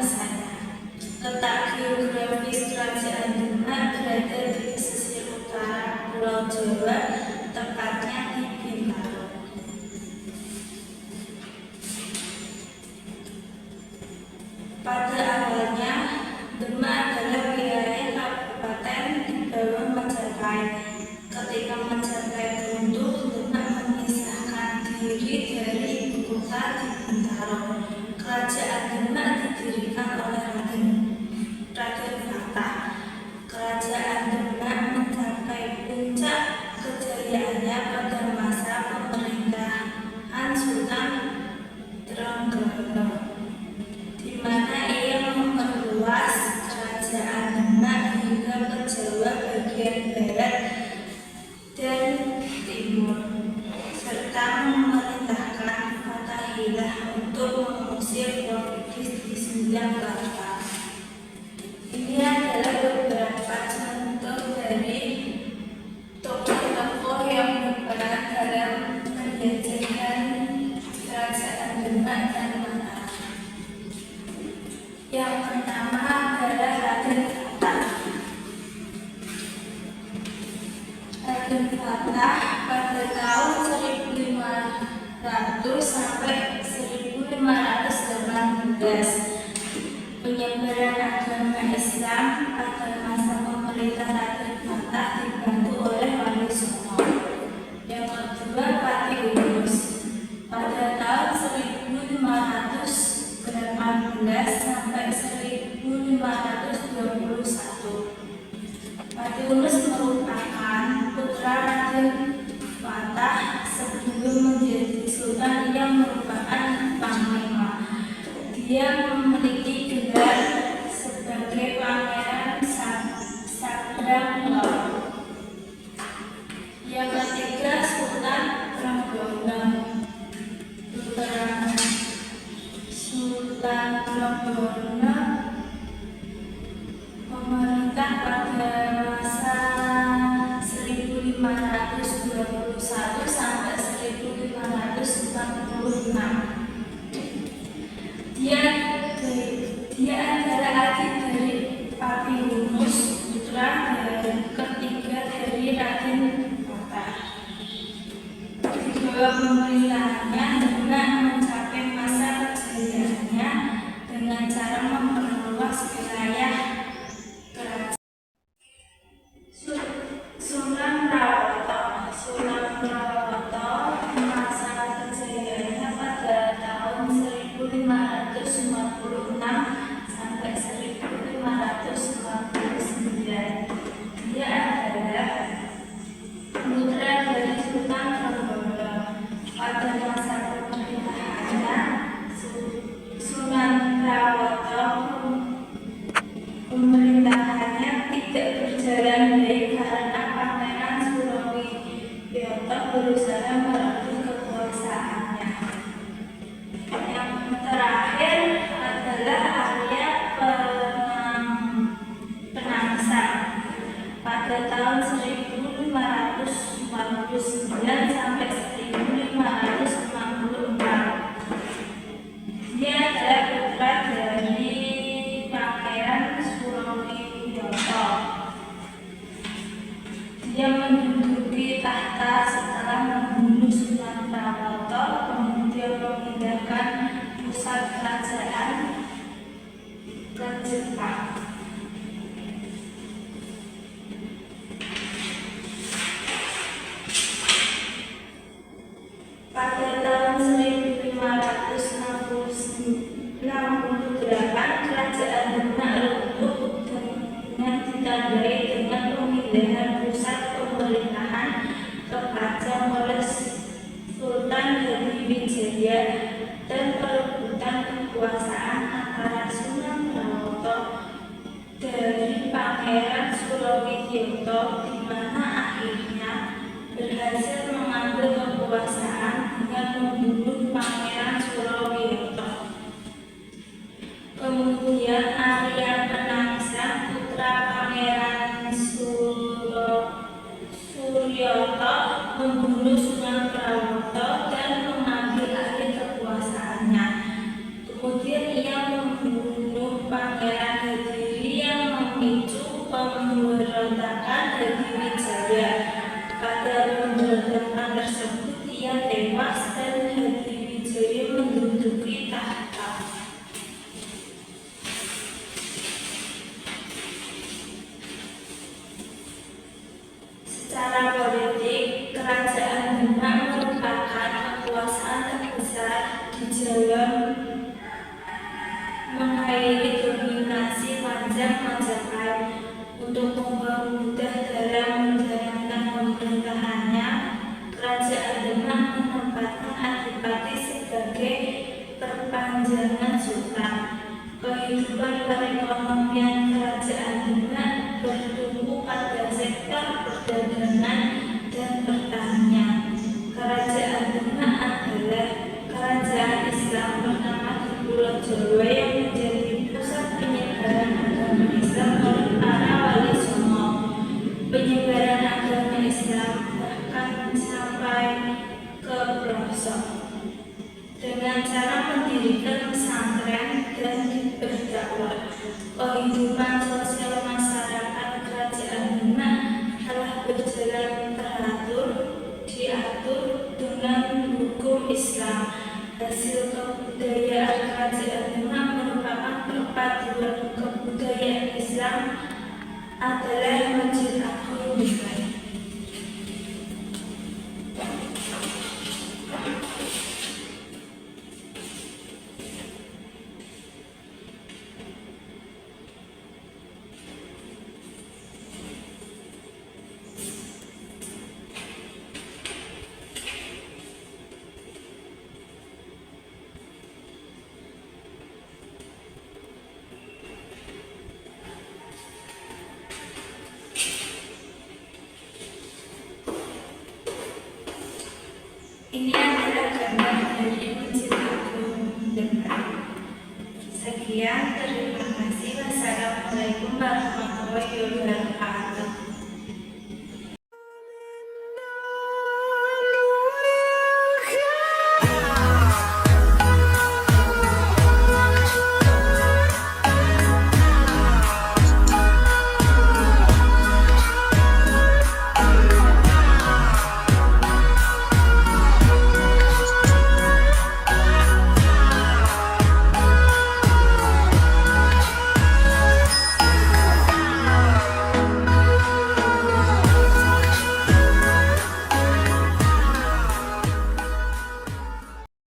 masanya. Letak geografis Kerajaan Demak berada di pesisir utara Pulau Jawa, tepatnya di Bintaro. Pada awalnya, Demak adalah wilayah kabupaten di bawah Majapahit. Ketika Majapahit runtuh, Demak memisahkan diri dari ibu kota di Bintaro. Kerajaan Demak didirikan oleh Raden Fatah. Kerajaan Demak mencapai puncak kejayaannya pada masa pemerintahan Sultan Trenggalek, di mana ia memperluas kerajaan Demak hingga ke Jawa bagian barat dan timur, serta memerintahkan Fathaillah untuk mengusir Portugis di Singapura. Ini adalah beberapa contoh dari tokoh-tokoh yang berperan dalam penjajahan kerajaan Demak dan Mataram. Yang pertama adalah Raden Fatah. Raden Fatah pada tahun 1500 sampai 1518 penyebaran agama Islam pada masa pemerintah Raden Fatah dibantu oleh Wali Songo. Yang kedua, Patih Unus. Pada tahun 1518 sampai 1521, Patih Unus merupakan putra Raden Fatah. Sebelum menjadi sultan, ia merupakan panglima. Dia memiliki gelar sebagai Pangeran Sabranglaut. Yang ketiga, Sultan Trenggalek. Sultan Trenggalek memerintah pada masa 1521 sampai 1546. Dia adalah adik dari Patih Unus, putra ketiga dari Raden Fatah. Di bawah pemerintahannya, Demak mencapai masa kejayaannya dengan cara memperluas wilayah kerajaan. Sunan Prawoto masa kejayaannya pada tahun 1556 sampai 1549. Dia adalah putra dari Sultan Trenggalek. Pada masa pemerintahannya, Sunan Prawoto pemerintahannya tidak berjalan baik karena Pangeran Surowiyoto berusaha merebut kekuasaannya. Yang terakhir adalah Arya Penangsang. Pada tahun 1549 sampai 1554, dia adalah putra dari Pangeran Surowiyoto. Dia menduduki tahta setelah membunuh Sunan Prawoto, kemudian memindahkan pusat kerajaan ke Jepang. Pada tahun 1568, kerajaan Demak runtuh dengan ditandai dengan pemindahan pusat pemerintahan ke Pajang oleh Sultan Hadiwijaya dan perebutan kekuasaan antara Sunan Prawoto dari Pangeran Surowiyoto, di mana akhirnya berhasil mengambil kekuasaan dengan membunuh Pangeran Surowiyoto. Kemudian Arya Penangsang, putra Pangeran Suryoto, membunuh Sunan Prawoto dan mengambil alih kekuasaannya. Kemudian ia membunuh Hadiwijaya. Pada pemberontakan tersebut ia tewas dan Hadiwijaya menduduki tahta. Secara politik, kerajaan Demak merupakan kekuasaan terbesar di Jawa, mengakhiri dominasi panjang Majapahit. Untuk mempermudah dalam menjalankan pemerintahannya, kerajaan Demak menempatkan Adipati sebagai perpanjangan sultan. Kehidupan perekonomian kerajaan Demak bertumpu pada sektor perdagangan dan pertanian. Kerajaan Demak adalah kerajaan Islam pertama di Pulau Jawa yang menjadi pusat penyebaran agama Islam oleh para wali songo. Penyebaran agama Islam bahkan sampai ke pelosok dengan cara mendirikan pesantren dan berdakwah. Kehidupan sosial masyarakat kerajaan Demak telah berjalan teratur, diatur dengan hukum Islam. Hasil kebudayaan kerajaan Demak merupakan perpaduan kebudayaan Islam adalah Masjid Agung Demak. Ini adalah gambar dari Masjid Agung Demak. Sekian, terima kasih. Wassalamualaikum warahmatullahi wabarakatuh.